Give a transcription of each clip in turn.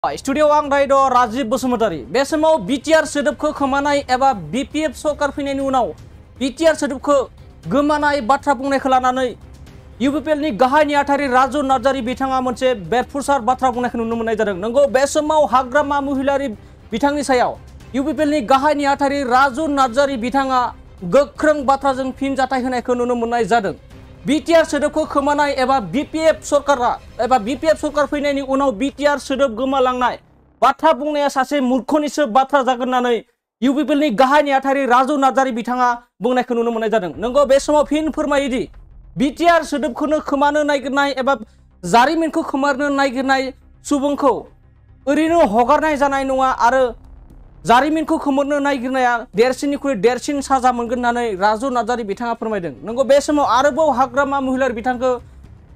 Studio आं ride Rajiv Basumatary बे समाव बिटिआर सोदोबखौ खोमानाय एबा बिपिएफ सरकार फैनायनि उनाव बिटिआर सोदोबखौ गोमानाय बाथ्रा बुंनायखौ लानानै इउपिपिएलनि गाहाय नेहाथारि राजु नार्जारी बिथाङा मोनसे बेरफुसार बाथ्रा बुंनायखौ नुनो मोननाय जादों। नंगौ बे समाव हाग्रामा महिलारी बिथांनि सायाव इउपिपिएलनि गाहाय नेहाथारि राजु नार्जारी बिथाङा गोख्रों बाथ्राजों फिनजाथाय होनायखौ नुनो मोननाय जादों। बिटिआर सोदोबखौ खोमानाय एबा बिपिएफ सरकार फैनायनि उनाव बिटिआर सोदोब गोमालांनाय बाथ्रा बुंनाया सासे मूर्खनिसो बाथ्रा जागोन होननानै इउपिपिएलनि गाहाय नेहाथारि राजु नार्जारी बिथाङा बुंनायखौ नुनो मोननाय जादों। नंगौ बे समाव फिन फोरमायोदि बिटिआर सोदोबखौनो खोमानो नागिरनाय एबा जारिमिनखौ खोमानो नागिरनाय सुबुंखौ ओरैनो हगारनाय जानाय नङा आरो जारिमिनखौ खोमोरनो नागिरनाया देरसिननिख्रुइ देरसिन साजा मोनगोन होननानै राजु नार्जारी बिथाङा फोरमायदों। नंगौ बे समाव आरोबाव हाग्रामा महिलारी बिथांखौ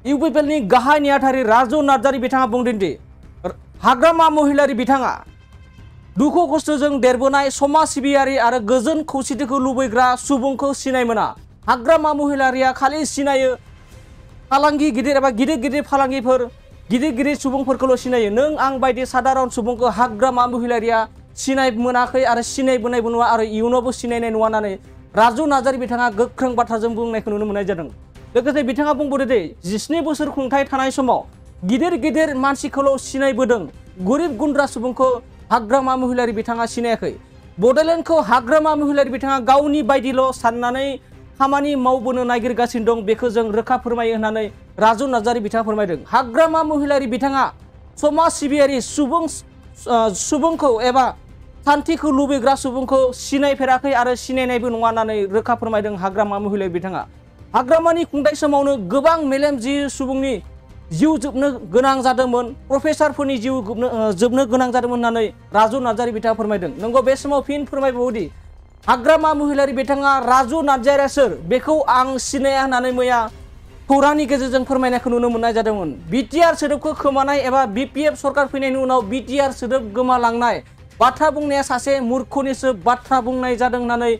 इउपिपिएलनि गाहाय नेहाथारि राजु नार्जारी बिथाङा बुंदोंदि हाग्रामा महिलारी बिथाङा दुखु खस्थ'जों देरबोनाय समाज सिबियारि आरो गोजोन खौसेथिखौ लुबैग्रा सुबुंखौ सिनाय मोना। हाग्रामा महिलारिया खालि सिनायो फालांगि गिदिर एबा गिदिर फालांगिफोर गिदिर सुबुंफोरखौल' सिनायो। नों आं बायदि साधारन सुबुंखौ हाग्रामा महिलारिया सिनाय मोनाखै आरो सिनायबोनायबो नङा आरो इयुनावबो सिनायनाय नङा होननानै राजु नार्जारी बिथाङा गोख्रों बाथ्राजों बुंनायखौ नुनो मोननाय जादों। लोगोसे बिथाङा बुंबावदों दि 17 बोसोर खुंथाय थानाय समाव गिदिर मानसिखौल' सिनायबोदों, गोरिब गुन्द्रा सुबुंखौ हाग्रामा महिलारी बिथाङा सिनायाखै। बड'लेण्डखौ हाग्रामा महिलारी बिथाङा गावनि बायदिल' साननानै खामानि मावबोनो नागिरगासिनो दं, बेखौ जों रोखा फोरमायो होननानै राजु नार्जारी बिथाङा फोरमायदों। हाग्रामा महिलारी बिथाङा समाज सिबियारि सुबुंखौ एबा शान्तिखौ लुबैग्रा सुबुंखौ सिनायफेराखै आरो सिनायनायबो नङा होननानै रोखा फोरमायदों हाग्रामा महिलारी बिथाङा। हाग्रामानि खुंथाय समावनो गोबां मेलेमजिबि सुबुंनि जिउ जोबनो गोनां जादोंमोन, प्रफेसारफोरनि जिउ जोबनो गोनां जादोंमोन होननानै राजु नार्जारी बिथाङा फोरमायदों। नंगौ बे समाव फिन फोरमायबावोदि हाग्रामा महिलारी बिथाङा राजु नार्जारीया सोर बेखौ आं सिनाया होननानै मैया खौरांनि गेजेरजों फोरमायनायखौ नुनो मोननाय जादोंमोन। बिटिआर सोदोबखौ खोमानाय एबा बिपिएफ सरकार फैनायनि उनाव बिटिआर सोदोब गोमालांनाय बाथ्रा बुंनाया सासे मूर्खनिसो बाथ्रा बुंनाय जादों होननानै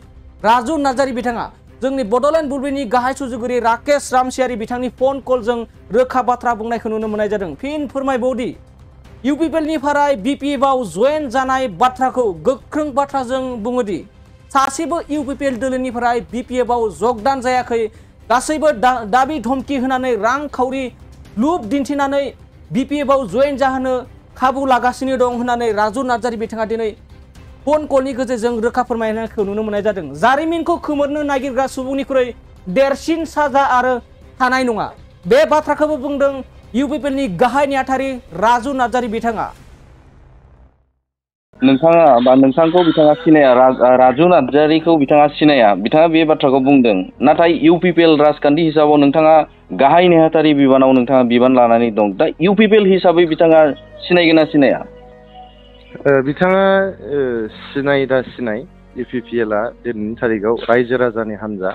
राजु नार्जारी बिथाङा जोंनि बड'लेण्ड बुब्लिनि गाहाय सुजुगिरि राकेश रामसियारि बिथांनि फन कलजों रोखा बाथ्रा बुंनायखौ नुनो मोननाय जादों। फिन फोरमायबावदि इउपिपिएलनिफ्राय बिपिएफआव जयेन जानाय बाथ्राखौ गोख्रों बाथ्राजों बुङोदि सासेबो इउपिपिएल दोलोनिफ्राय बिपिएफआव जगदान जायाखै, गासैबो दाबि धमकी होनानै रांखावरि लुब दिन्थिनानै बिपिएफआव जयेन जाहोनो खाबु लागासिनो दं होननानै राजु नार्जारी बिथाङा दिनै फन कलनि गेजेरजों रोखा फोरमायनायखौ नुनो मोननाय जादों। जारिमिनखौ खोमोरनो नागिरग्रा सुबुंनिख्रुइ देरसिन साजा आरो थानाय नङा, बे बाथ्राखौबो बुंदों इउपिपिएलनि गाहाय नेहाथारि राजु नार्जारी बिथाङा। नोंथांखौ बिथाङा सिनाया, राजु नार्जारीखौ बिथाङा सिनाया, बिथाङा बे बाथ्राखौ बुंदों। नाथाय इउपिपिएल राजखान्थि हिसाबाव नोंथाङा गाहाय नेहाथारि बिबानाव नोंथाङा बिबान लानानै दं। दा इउपिपिएल हिसाबै बिथाङा सिनायगोन ना सिनाया? बिथाङा सिनाय इउपिपिएलआ दिनैनि थारिखआव रायजो राजानि हान्जा,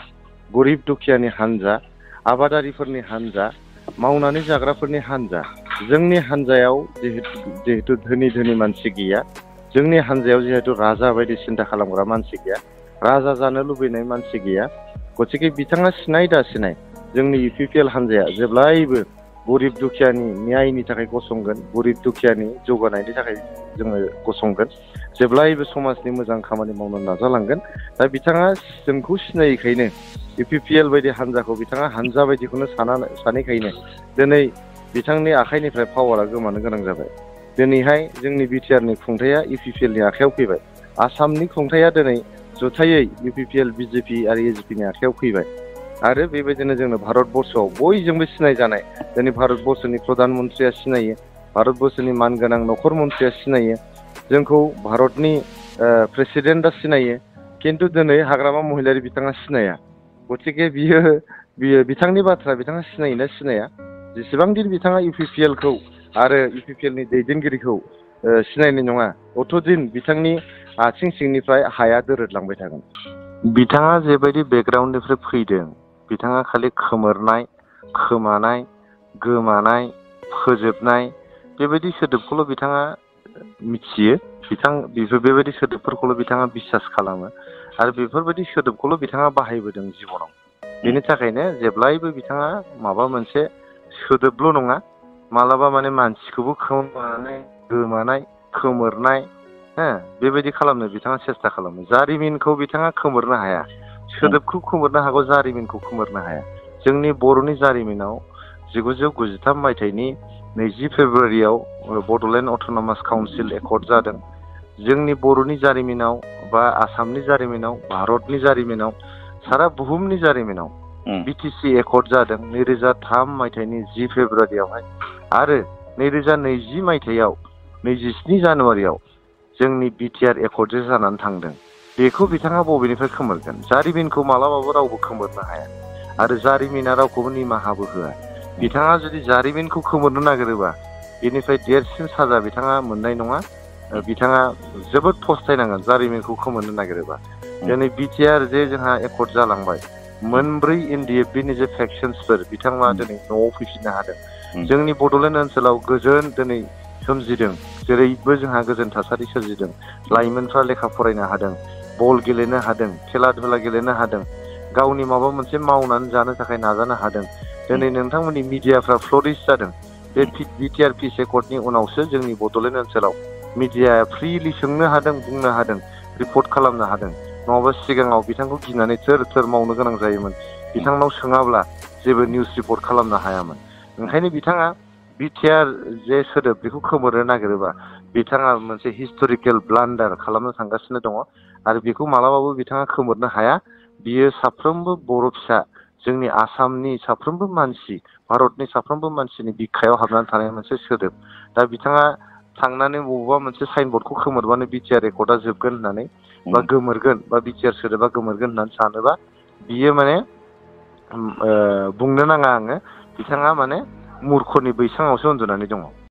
गरिब दुखियानि हान्जा, आबादारिफोरनि हान्जा, मावनानै जाग्राफोरनि हान्जा। जोंनि हान्जायाव जिहेतु धोनि मानसि गैया, जोंनि हान्जायाव जिहेतु राजा बायदि सिन्था खालामग्रा मानसि गैया, राजा जानो लुबैनाय मानसि गैया। गतिके बिथाङा सिनाय जोंनि इउपिपिएल हान्जाया जेब्लायबो गरिब दुखियानि न्यायनि थाखाय गसंगोन, गरिब दुखियानि जौगानायनि थाखाय जोङो गसंगोन, जेब्लायबो समाजनि मोजां खामानि मावनो नाजालांगोन। दा बिथाङा जोंखौ सिनायैखायनो इउपिपिएल बायदि हान्जाखौ बिथाङा हान्जा बायदिखौनो सानैखायनो दिनै बिथांनि आखाइनिफ्राय पावारा गोमानो गोनां जाबाय। दिनैहाय जोंनि बिटिआरनि खुंथाया इउपिपिएलनि आखायाव फैबाय, आसामनि खुंथाया दिनै जथायै इउपिपिएल, बिजेपि आरो एजिपिनि आखायाव फैबाय। आरो बेबायदिनो जोंनो भारतबर्षआव बयजोंबो सिनायजानाय जोंनि भारतबर्षनि प्रधान मन्त्रिया सिनायो, भारतबर्षनि मानगोनां नखर मन्त्रिया सिनायो, जोंखौ भारतनि प्रेसिडेन्टआ सिनायो, खिन्थु दिनै हाग्रामा महिलारी बिथाङा सिनाया। गतिके बियो बिथांनि बाथ्रा बिथाङा सिनायोना सिनाया? जेसेबां दिन बिथाङा इउपिपिएलखौ आरो इउपिपिएलनि दैदेनगिरिखौ सिनायनाय नङा, अतदिन बिथांनि आथिं सिंनिफ्राय हाया दोरोदलांबाय थागोन। बिथाङा जेबायदि बेकग्राउन्डनिफ्राय फैदों, बिथाङा खालि खोमोरनाय, खोमानाय, गोमानाय, फोजोबनाय बेबायदि सोदोबखौल' बिथाङा मिथियो। बेबायदि सोदोबफोरखौल' बिथाङा बिसास खालामो आरो बेफोरबायदि सोदोबखौल' बिथाङा बाहायबोदों जिबनाव। बेनि थाखायनो जेब्लायबो बिथाङा माबा मोनसे सोदोबल' नङा, मालाबा माने मानसिखौबो खोमानानै गोमानाय खोमोरनाय बेबायदि खालामनो बिथाङा सेस्था खालामो। जारिमिनखौ बिथाङा खोमोरनो हाया, सोदोबखौ खोमोरनो हागौ, जारिमिनखौ खोमोरनो हाया। जोंनि बर'नि जारिमिनाव 1993 मायथाइनि 20 फेब्रुवारियाव बड'लेण्ड अट'नमास काउन्सिल एकर्ड जादों। जोंनि बर'नि जारिमिनाव बा आसामनि जारिमिनाव, भारतनि जारिमिनाव, सारा बुहुमनि जारिमिनाव बिटिसि एकर्ड जादों 2003 मायथाइनि 10 फेब्रुवारियावहाय, आरो 2020 मायथाइयाव 27 जानुवारियाव जोंनि बिटिआर एकर्डजों जानानै थांदों। बेखौ बिथाङा बबेनिफ्राय खोमोरगोन? जारिमिनखौ मालाबाबो रावबो खोमोरनो हाया, आरो जारिमिना रावखौबो निमाहाबो होआ। बिथाङा जुदि जारिमिनखौ खोमोरनो नागिरोबा बेनिफ्राय देरसिन साजा बिथाङा मोननाय नङा। बिथाङा जोबोद फस्थायनांगोन जारिमिनखौ खोमोरनो नागिरोबा। दिनै बिटिआर जे जोंहा एकर्ड जालांबाय, मोनब्रै एनडिएफबिनि जे फेक्सन्सफोर बिथांमोना दिनै न'आव फैफिननो हादों। जोंनि बड'लेण्ड ओनसोलाव गोजोन दिनै सोमजिदों, जेरैबो जोंहा गोजोन थासारि सोरजिदों। लाइमोनफ्रा लेखा फरायनो हादों, बल गेलेनो हादों, खेला दुला गेलेनो हादों, गावनि माबा मोनसे मावनानै जानो थाखाय नाजानो हादों। दिनै नोंथांमोननि मिडियाफ्रा फ्लरिश जादों। बे बिटिआर पिस एकर्डनि उनावसो जोंनि बड'लेण्ड ओनसोलाव मिडियाया फ्रिलि सोंनो हादों, बुंनो हादों, रिपर्ट खालामनो हादों। नङाबा सिगाङाव बिथांखौ गिनानै थोर थोर मावनो गोनां जायोमोन। बिथांनाव सोङाब्ला जेबो निउस रिपर्ट खालामनो हायामोन। ओंखायनो बिथाङा बिटिआर जे सोदोब बेखौ खोमोरनो नागिरोबा बिथाङा मोनसे हिस्ट'रिकेल ब्लान्डार खालामनो थांगासिनो दङ, आरो बेखौ मालाबाबो बिथाङा खोमोरनो हाया। बियो साफ्रोमबो बर' फिसा, जोंनि आसामनि साफ्रोमबो मानसि, भारतनि साफ्रोमबो मानसिनि बिखायाव हाबनानै थानाय मोनसे सोदोब। दा बिथाङा थांनानै बबेबा मोनसे साइनबर्डखौ खोमोरबानो बिटिआर एकर्डआ जोबगोन होननानै, बा गोमोरगोन, बा बिटिआर सोदोबा गोमोरगोन होननानै सानोबा बियो माने बुंनो नाङा आङो, बिथाङा माने मुर्खनि बैसाङावसो उन्दुनानै दङ।